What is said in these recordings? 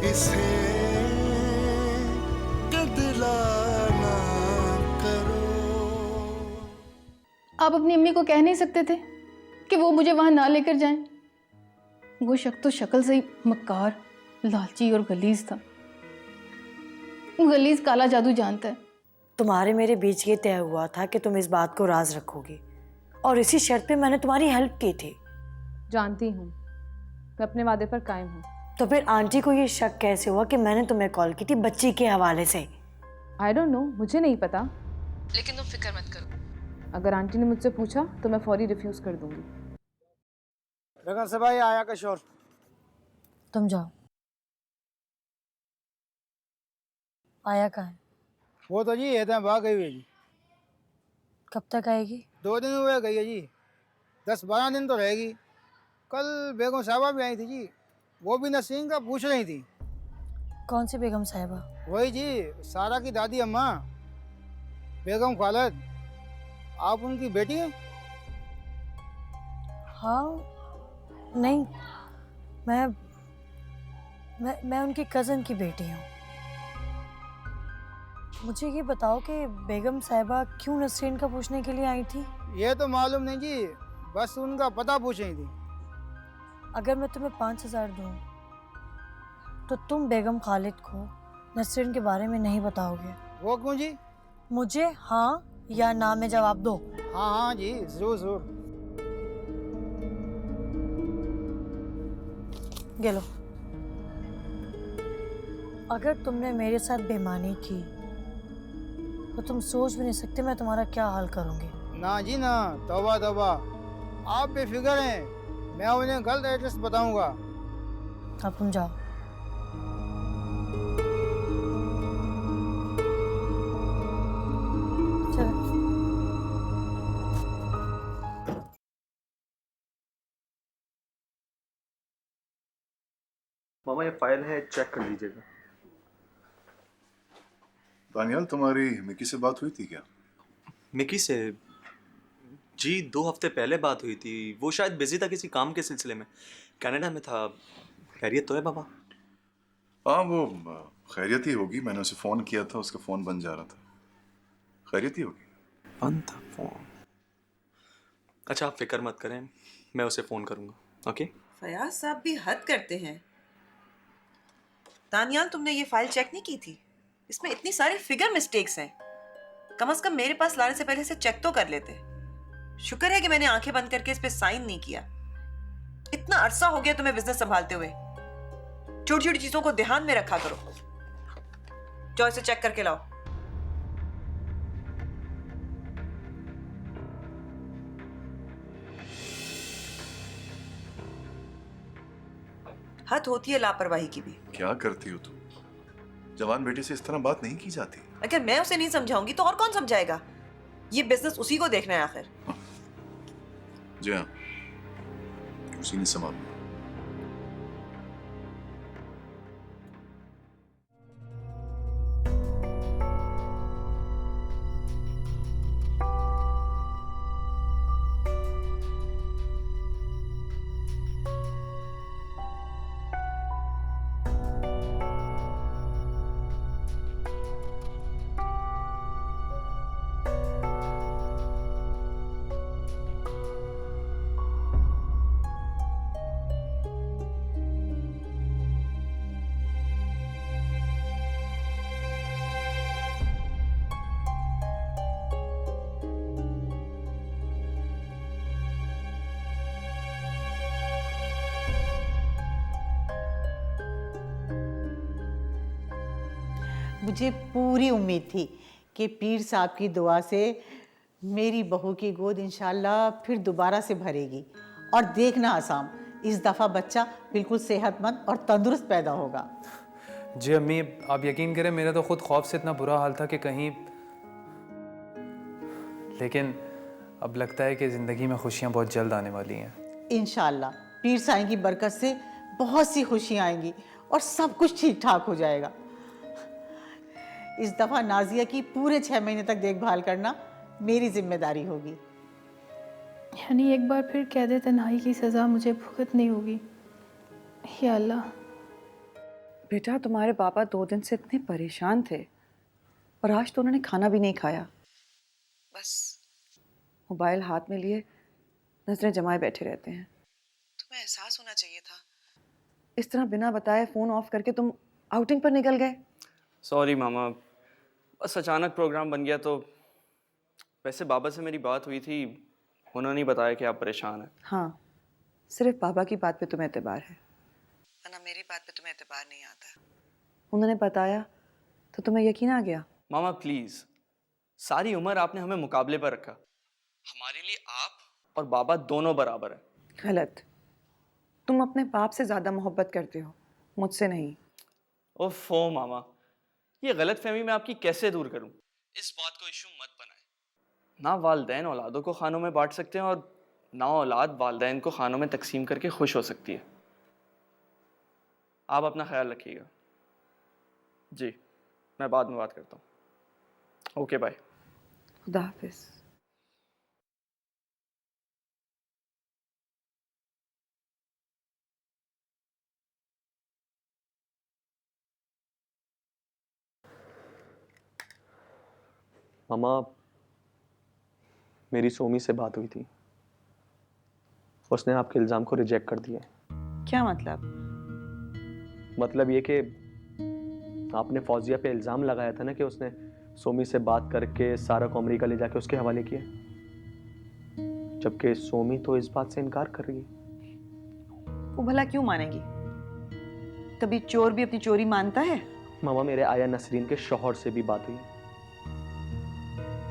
इसे बदलाना करो। आप अपनी अम्मी को कह नहीं सकते थे कि वो मुझे वहां ना लेकर जाएं? वो शख्स तो शक्ल से ही मक्कार, लालची और गलीज था। गलीज काला जादू जानता है। तुम्हारे मेरे बीच ये तय हुआ था कि तुम इस बात को राज रखोगी, और इसी शर्त पे मैंने तुम्हारी हेल्प की थी। जानती हूँ, मैं अपने वादे पर कायम हूँ। तो फिर आंटी को ये शक कैसे हुआ कि मैंने तुम्हें कॉल की थी बच्ची के हवाले से? आई डोंट नो, मुझे नहीं पता, लेकिन तुम फिक्र मत करो। अगर आंटी ने मुझसे पूछा तो मैं फौरी रिफ्यूज कर दूंगी। बेगम साहब आया का शोर। तुम जाओ। आया कहाँ है? वो तो जी ये तो भाग गई हुई है जी। कब तक आएगी? 2 दिन हुए गई है जी, 10-12 दिन तो रहेगी। कल बेगम साहबा भी आई थी जी, वो भी नसीम का पूछ रही थी। कौन सी बेगम साहिबा? वही जी, सारा की दादी अम्मा, बेगम खालद। आप उनकी बेटी हैं? हाँ, नहीं, मैं उनकी कज़न की बेटी हूँ। मुझे ये बताओ कि बेगम साहिबा क्यों नसरीन का पूछने के लिए आई थी? ये तो मालूम नहीं जी, बस उनका पता पूछ रही थी। अगर मैं तुम्हें 5,000 दूँ तो तुम बेगम खालिद को नसरीन के बारे में नहीं बताओगे? वो क्यों जी? मुझे हाँ या ना में जवाब दो। हाँ हाँ जी, जरूर जरूर। गेलो, अगर तुमने मेरे साथ बेईमानी की तो तुम सोच भी नहीं सकते मैं तुम्हारा क्या हाल करूंगी। ना जी ना, तौबा तौबा। आप बेफिक्र हैं, मैं उन्हें गलत एड्रेस बताऊंगा। अब तुम जाओ। चलो। मामा ये फाइल है, चेक कर लीजिएगा। दानियाल, तुम्हारी मिकी से बात हुई थी क्या? मिकी से? जी 2 हफ्ते पहले बात हुई थी। वो शायद बिजी था किसी काम के सिलसिले में, कनाडा में था। खैरियत तो है बाबा? हाँ, वो खैरियत ही होगी। मैंने उसे फ़ोन किया था, उसका फ़ोन बंद जा रहा था। खैरियत ही होगी। बंद था फ़ोन? अच्छा आप फिक्र मत करें, मैं उसे फ़ोन करूँगा। ओके? फयाज साहब भी हद करते हैं। दानियाल, तुमने ये फाइल चेक नहीं की थी? इसमें इतनी सारी फिगर मिस्टेक्स हैं। कम से कम मेरे पास लाने से पहले इसे चेक तो कर लेते। शुक्र है कि मैंने आंखें बंद करके इस पे साइन नहीं किया। इतना अरसा हो गया तुम्हें बिजनेस संभालते हुए, छोटी छोटी चीजों को ध्यान में रखा करो। जाओ इसे चेक करके लाओ। हद होती है लापरवाही की भी। क्या करती हो तुम? जवान बेटे से इस तरह बात नहीं की जाती। अगर मैं उसे नहीं समझाऊंगी तो और कौन समझाएगा? ये बिजनेस उसी को देखना है आखिर। जी हाँ, उसी ने संभाला। मुझे पूरी उम्मीद थी कि पीर साहब की दुआ से मेरी बहू की गोद इंशाल्लाह फिर दोबारा से भरेगी। और देखना आसाम, इस दफ़ा बच्चा बिल्कुल सेहतमंद और तंदुरुस्त पैदा होगा। जी अम्मी, आप यकीन करें मेरा तो खुद खौफ से इतना बुरा हाल था कि कहीं, लेकिन अब लगता है कि ज़िंदगी में खुशियाँ बहुत जल्द आने वाली हैं। इंशाल्लाह पीर साईं की बरकत से बहुत सी खुशियाँ आएंगी और सब कुछ ठीक ठाक हो जाएगा। इस दफ़ा नाजिया की पूरे 6 महीने तक देखभाल करना मेरी जिम्मेदारी होगी। यानी एक बार फिर कैद तन्हाई की सज़ा मुझे भुगतनी होगी। या अल्लाह। बेटा तुम्हारे पापा 2 दिन से इतने परेशान थे और आज तो उन्होंने खाना भी नहीं खाया, बस मोबाइल हाथ में लिए नजरें जमाए बैठे रहते हैं। तुम्हें एहसास होना चाहिए था, इस तरह बिना बताए फोन ऑफ करके तुम आउटिंग पर निकल गए। सॉरी मामा, बस अचानक प्रोग्राम बन गया। तो वैसे बाबा से मेरी बात हुई थी, उन्होंने ही बताया कि आप परेशान हैं। हाँ, सिर्फ बाबा की बात पे तुम्हें एतबार है, वरना मेरी बात पे तुम्हें एतबार नहीं आता। उन्होंने बताया तो तुम्हें यकीन आ गया। मामा प्लीज, सारी उम्र आपने हमें मुकाबले पर रखा। हमारे लिए आप और बाबा दोनों बराबर हैं। गलत, तुम अपने बाप से ज्यादा मोहब्बत करते हो, मुझसे नहीं। ओफो मामा, ये गलतफहमी मैं आपकी कैसे दूर करूं? इस बात को इशू मत बनाएं। ना वालिदैन औलादों को खानों में बांट सकते हैं और ना औलाद वालिदैन को खानों में तकसीम करके खुश हो सकती है। आप अपना ख्याल रखिएगा। जी, मैं बाद में बात करता हूँ। Okay bye. खुदा हाफिज। मामा, मेरी सोमी से बात हुई थी, उसने आपके इल्ज़ाम को रिजेक्ट कर दिया। क्या मतलब? मतलब ये कि आपने फौजिया पे इल्ज़ाम लगाया था ना कि उसने सोमी से बात करके सारा को अमेरिका ले जाके उसके हवाले किया, जबकि सोमी तो इस बात से इनकार कर रही है। वो भला क्यों मानेगी? कभी चोर भी अपनी चोरी मानता है? मामा, मेरे आया नसरीन के शौहर से भी बात हुई,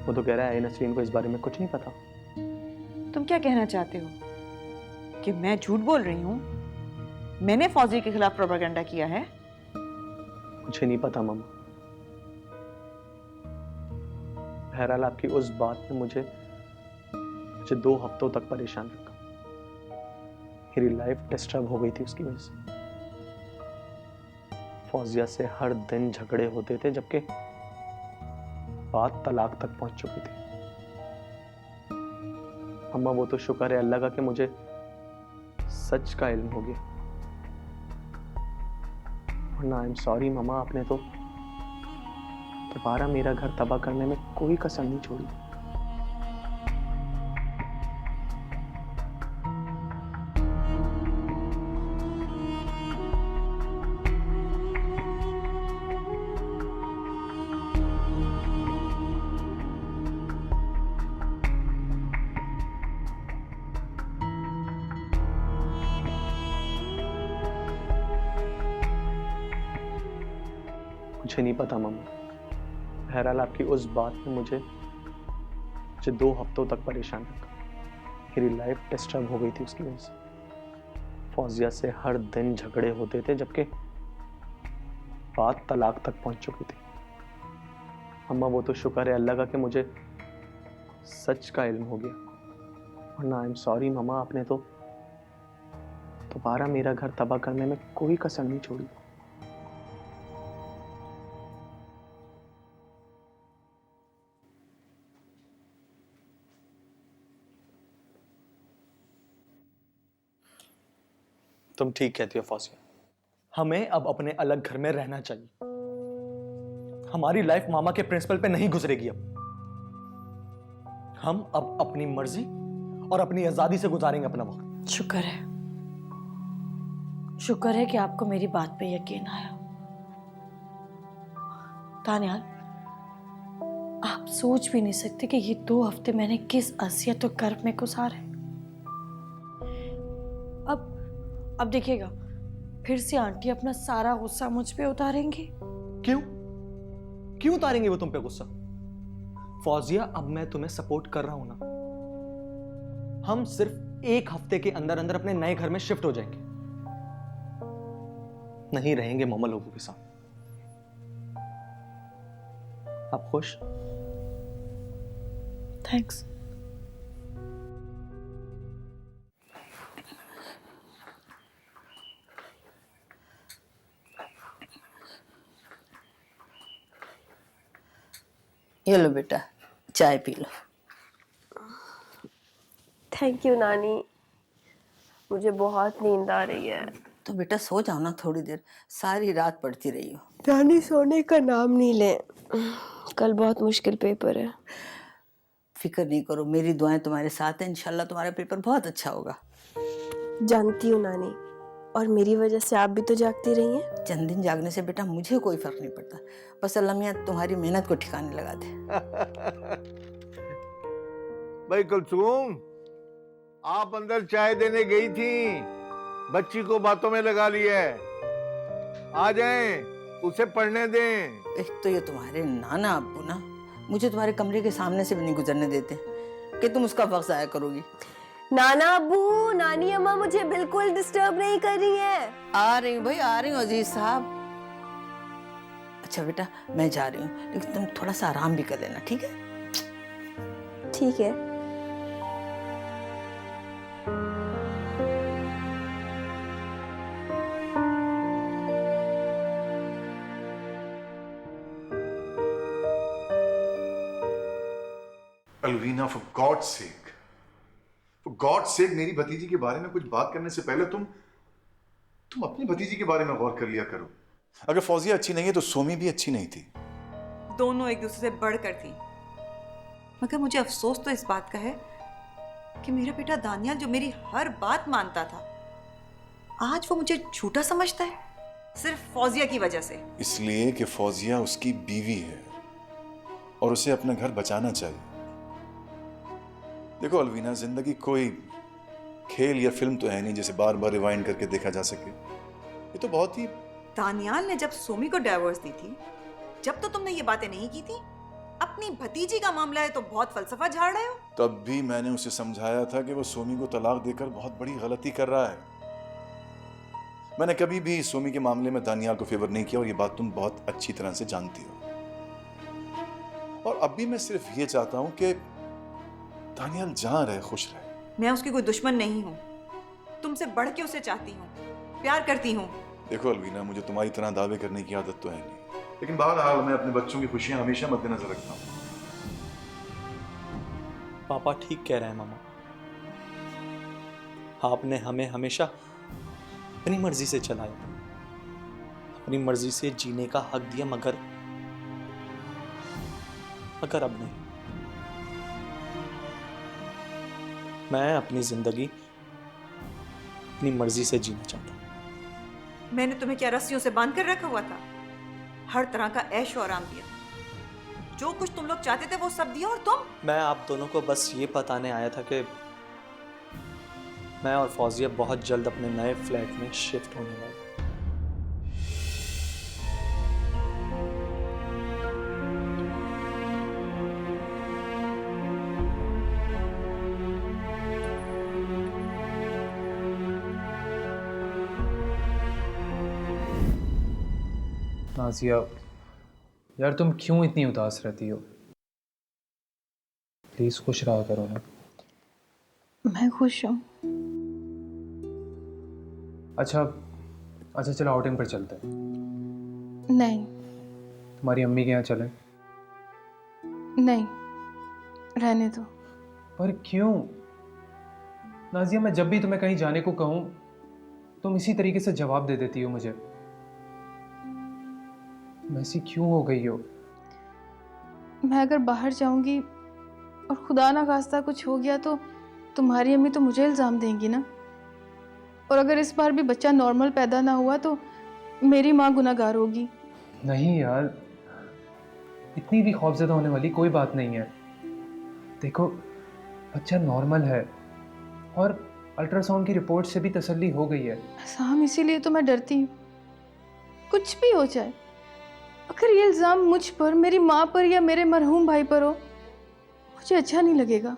वो तो कह रहा है आया नसरीन को इस बारे में कुछ नहीं पता। तुम क्या कहना चाहते हो कि मैं झूठ बोल रही हूँ? मैंने फौजी के खिलाफ प्रोपेगेंडा किया है? मुझे नहीं पता मामा। बहरहाल आपकी उस बात ने मुझे 2 हफ्तों तक परेशान रखा। मेरी लाइफ डिस्टर्ब हो गई थी उसकी वजह से। फौजिया से हर दिन झगड़े होते थे, जबकि बात तलाक तक पहुंच चुकी थी। अम्मा, वो तो शुक्र है अल्लाह का कि मुझे सच का इल्म हो गया, वरना आई एम सॉरी मामा, आपने तो दोबारा मेरा घर तबाह करने में कोई कसर नहीं छोड़ी। मुझे नहीं पता मामा। बहरहाल आपकी उस बात ने मुझे 2 हफ्तों तक परेशान रखा। मेरी लाइफ डिस्टर्ब हो गई थी उसकी वजह से। फौजिया से हर दिन झगड़े होते थे, जबकि बात तलाक तक पहुंच चुकी थी। अम्मा, वो तो शुक्र है अल्लाह का कि मुझे सच का इल्म हो गया, वरना आई एम सॉरी मामा, आपने तो दोबारा मेरा घर तबाह करने में कोई कसर नहीं छोड़ी। तुम ठीक कहती हो फौजिया, हमें अब अपने अलग घर में रहना चाहिए। हमारी लाइफ मामा के प्रिंसिपल पे नहीं गुजरेगी। अब हम अब अपनी मर्जी और अपनी आजादी से गुजारेंगे अपना वक्त। शुक्र है कि आपको मेरी बात पे यकीन आया। तानियाल, आप सोच भी नहीं सकते कि ये 2 हफ्ते मैंने किस असियत और कर्ब में गुजारे। अब देखिएगा, फिर से आंटी अपना सारा गुस्सा मुझ पे उतारेंगी। क्यों उतारेंगे वो तुम पे गुस्सा? फौजिया, अब मैं तुम्हें सपोर्ट कर रहा हूं ना। हम सिर्फ 1 हफ्ते के अंदर अंदर अपने नए घर में शिफ्ट हो जाएंगे, नहीं रहेंगे मामा लोगों के साथ। आप खुश? थैंक्स। ये लो बेटा, चाय पी लो। थैंक यू नानी, मुझे बहुत नींद आ रही है। तो बेटा सो जाओ ना थोड़ी देर, सारी रात पढ़ती रही हो। रानी सोने का नाम नहीं ले, कल बहुत मुश्किल पेपर है। फिक्र नहीं करो, मेरी दुआएं तुम्हारे साथ हैं, इंशाल्लाह तुम्हारा पेपर बहुत अच्छा होगा। जानती हूँ नानी, और मेरी वजह से आप भी तो जागती रही हैं। चंद दिन जागने से बेटा मुझे कोई फर्क नहीं पड़ता, बस अल्लाह मियां तुम्हारी मेहनत को ठिकाने लगा दे। भाई कुलसूम, आप अंदर चाय देने गई थी, बच्ची को बातों में लगा लिया है, आ जाएं, उसे पढ़ने दें। एक तो ये तुम्हारे नाना अब्बू ना मुझे तुम्हारे कमरे के सामने से भी नहीं गुजरने देते कि तुम उसका वक्त जाया करोगी। नाना अब्बू, नानी अम्मा मुझे बिल्कुल डिस्टर्ब नहीं कर रही है। आ रही हूँ भाई, आ रही हूँ अजीज साहब। अच्छा बेटा मैं जा रही हूँ, लेकिन तुम थोड़ा सा आराम भी कर लेना, ठीक है? ठीक है। अलवीना, फॉर गॉड्स सेक मेरी भतीजी के बारे में कुछ बात करने से पहले तुम अपनी भतीजी के बारे में गौर कर लिया करो। अगर फौजिया अच्छी नहीं है तो सोमी भी अच्छी नहीं थी। दोनों एक दूसरे से बढ़कर थी, मगर मुझे अफसोस तो इस बात का है कि मेरा बेटा दानियाल जो मेरी हर बात मानता था, आज वो मुझे झूठा समझता है, सिर्फ फौजिया की वजह से। इसलिए कि फौजिया उसकी बीवी है और उसे अपना घर बचाना चाहिए। देखो अलवीना, जिंदगी कोई खेल या फिल्म तो है नहीं जिसे बार बार रिवाइंड करके देखा जा सके। ये तो बहुत ही... दानियाल ने जब सोमी को डाइवोर्स दी थी, जब तो तुमने ये बातें नहीं की थी। अपनी भतीजी का मामला है तो बहुत फलसफा झाड़ रहे हो। तब भी मैंने उसे समझाया था कि वो सोमी को तलाक देकर बहुत बड़ी गलती कर रहा है। मैंने कभी भी सोमी के मामले में दानियाल को फेवर नहीं किया और ये बात तुम बहुत अच्छी तरह से जानती हो। और अब भी मैं सिर्फ ये चाहता हूं कि दानियाल जहां रहे खुश रहे। मैं उसकी कोई दुश्मन नहीं हूं, तुमसे बढ़ के उसे चाहती हूं, प्यार करती हूं। देखो अलवीना, मुझे तुम्हारी तरह दावे करने की आदत तो है नहीं, लेकिन बहरहाल मैं अपने बच्चों की खुशियां हमेशा मद्देनजर रखता हूं। पापा ठीक कह रहे हैं मामा, आपने हमें हमेशा अपनी मर्जी से चलाया, अपनी मर्जी से जीने का हक दिया, मगर अब नहीं। मैं अपनी जिंदगी अपनी मर्जी से जीना चाहता हूं। मैंने तुम्हें क्या रस्सियों से बांध कर रखा हुआ था? हर तरह का ऐश और आराम दिया, जो कुछ तुम लोग चाहते थे वो सब दिया। और तुम? मैं आप दोनों को बस ये बताने आया था कि मैं और फौजिया बहुत जल्द अपने नए फ्लैट में शिफ्ट होने वाले। नाजिया, यार तुम क्यों इतनी उदास रहती हो? प्लीज खुश रहा करो ना। मैं खुश हूँ। अच्छा चलो आउटिंग पर चलते हैं। नहीं। तुम्हारी अम्मी के यहाँ चलें? नहीं, रहने दो। पर क्यों नाजिया? मैं जब भी तुम्हें कहीं जाने को कहूँ तुम इसी तरीके से जवाब दे देती हो मुझे। तुम ऐसी क्यों हो गई हो? मैं अगर बाहर जाऊंगी और खुदा ना खास्ता कुछ हो गया तो तुम्हारी अम्मी तो मुझे इल्ज़ाम देंगी ना। और अगर इस बार भी बच्चा नॉर्मल पैदा ना हुआ तो मेरी माँ गुनहगार होगी। नहीं यार, इतनी भी खौफज़दा होने वाली कोई बात नहीं है। देखो बच्चा नॉर्मल है और अल्ट्रासाउंड की रिपोर्ट से भी तसल्ली हो गई है। साम, इसीलिए तो मैं डरती हूँ कुछ भी हो जाए। अगर ये इल्ज़ाम मुझ पर, मेरी माँ पर या मेरे मरहूम भाई पर हो, मुझे अच्छा नहीं लगेगा।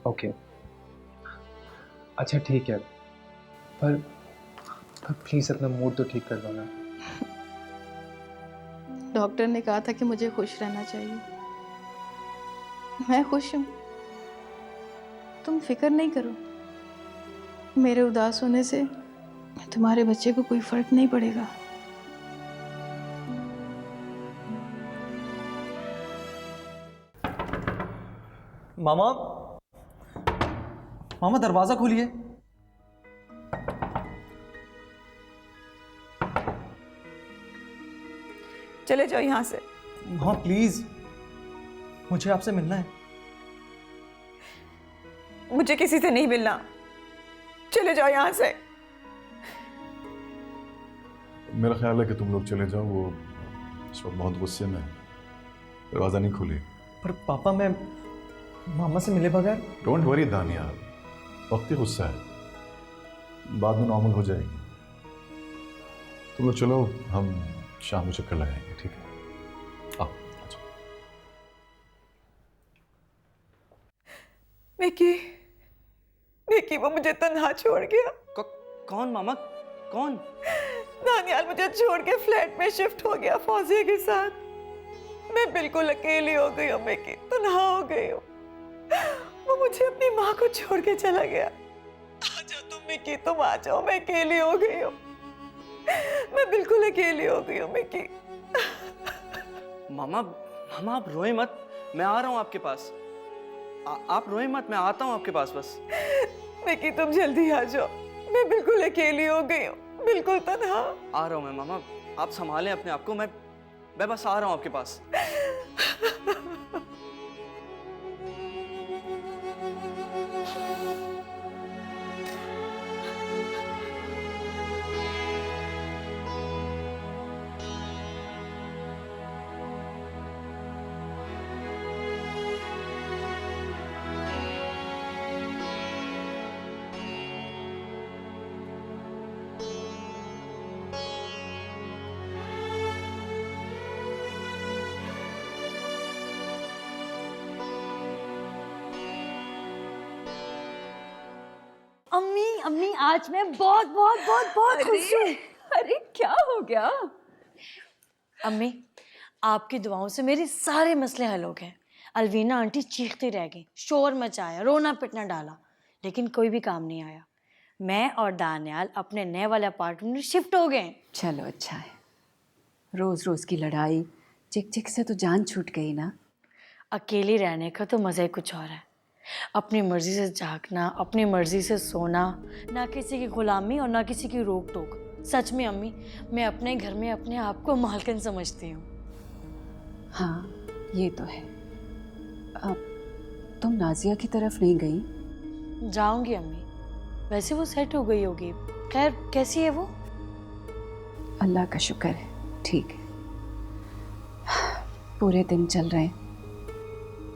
ओके, अच्छा ठीक है, पर प्लीज अपना मूड तो ठीक कर लो ना। डॉक्टर ने कहा था कि मुझे खुश रहना चाहिए। मैं खुश हूँ, तुम फिक्र नहीं करो। मेरे उदास होने से तुम्हारे बच्चे को कोई फर्क नहीं पड़ेगा। मामा दरवाजा खोलिए। चले जाओ यहाँ से। माँ प्लीज, मुझे आपसे मिलना है। मुझे किसी से नहीं मिलना, चले जाओ यहाँ से। मेरा ख्याल है कि तुम लोग चले जाओ, वो इस वक्त बहुत गुस्से में है, दरवाज़ा नहीं खोले। पर पापा, मैं मामा से मिले बगैर। डोंट वरी दानिया, वक्ती गुस्सा है, बाद में नॉर्मल हो जाएगी। तुम लोग चलो, हम शाम में चक्कर लगाएंगे, ठीक है? आओ। विकी वो मुझे तन्हा छोड़ गया। कौन मामा, कौन? दानियाल मुझे छोड़ के फ्लैट में शिफ्ट हो गया फौजिया के साथ। मैं बिल्कुल अकेली हो गई हूँ विकी, तन्हा हो गई हूँ। वो मुझे अपनी माँ को छोड़ के चला गया। आ जाओ तुम विकी, तुम आ जाओ, मैं अकेली हो गई हूँ, मैं बिल्कुल अकेली हो गई हूँ विकी। मामा आप रोए मत, मैं आ रहा हूँ आपके पास। आप रोए मत, मैं आता हूँ आपके पास बस। विकी तुम जल्दी आ जाओ, मैं बिल्कुल अकेली हो गई हूँ, बिल्कुल तन्हा। आ रहा हूँ मैं मामा, आप संभालें अपने आप को, मैं बस आ रहा हूँ आपके पास। अम्मी आज मैं बहुत बहुत बहुत बहुत खुश हूँ। अरे क्या हो गया? अम्मी आपकी दुआओं से मेरे सारे मसले हल हो गए। अलवीना आंटी चीखती रह गई, शोर मचाया, रोना पिटना डाला, लेकिन कोई भी काम नहीं आया। मैं और दानियाल अपने नए वाले अपार्टमेंट में शिफ्ट हो गए। चलो अच्छा है, रोज रोज की लड़ाई चिक चिक से तो जान छूट गई ना। अकेली रहने का तो मज़ा ही कुछ और है। अपनी मर्जी से जागना, अपनी मर्जी से सोना, ना किसी की गुलामी और ना किसी की रोक टोक। सच में अम्मी, मैं अपने घर में अपने आप को मालकिन समझती हूँ। हाँ ये तो है। अब तुम नाजिया की तरफ नहीं गई? जाऊंगी अम्मी, वैसे वो सेट हो गई होगी। खैर कैसी है वो? अल्लाह का शुक्र है, ठीक है। पूरे दिन चल रहे हैं,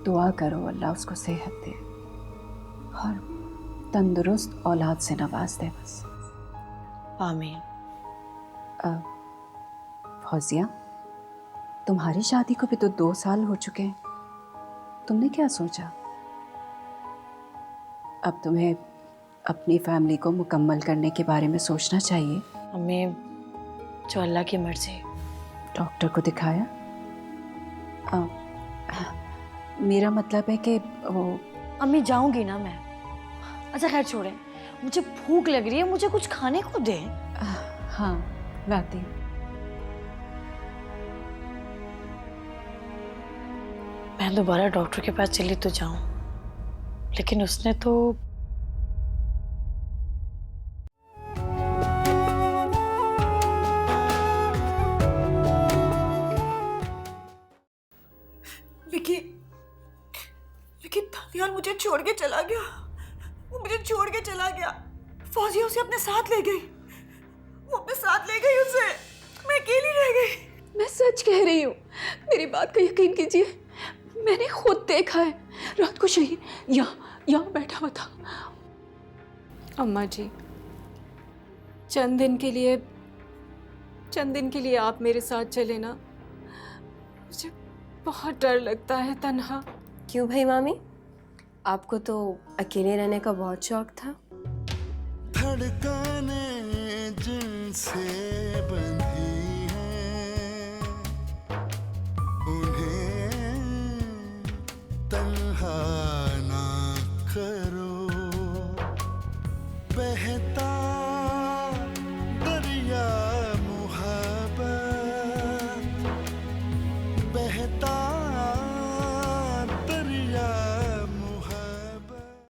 दुआ करो अल्लाह उसको सेहत दे और तंदुरुस्त औलाद से नवाज दे बस। आमीन। फौजिया, तुम्हारी शादी को भी तो 2 साल हो चुके हैं, तुमने क्या सोचा? अब तुम्हें अपनी फैमिली को मुकम्मल करने के बारे में सोचना चाहिए। अम्मी जो अल्लाह की मर्जी। डॉक्टर को दिखाया? मेरा मतलब है कि वो। अम्मी जाऊंगी ना मैं। अच्छा खैर छोड़े, मुझे भूख लग रही है, मुझे कुछ खाने को दे। हाँ लाती। मैं दोबारा डॉक्टर के पास चली तो जाऊं, लेकिन उसने तो विकी दानियाल मुझे छोड़ के चला गया। वो मुझे छोड़ के चला गया। फौजिया उसे अपने साथ ले गई। वो अपने साथ ले गई उसे। मैं अकेली रह गई। मैं सच कह रही हूँ, मेरी बात का यकीन कीजिए, मैंने खुद देखा है। रात को शहीद यहाँ बैठा हुआ था। अम्मा जी, चंद दिन के लिए आप मेरे साथ चले ना, मुझे बहुत डर लगता है तन्हा। क्यों भाई मामी, आपको तो अकेले रहने का बहुत शौक था। धड़कने जिनसे बंधी हैं, उन्हें तन्हा ना करो। बहता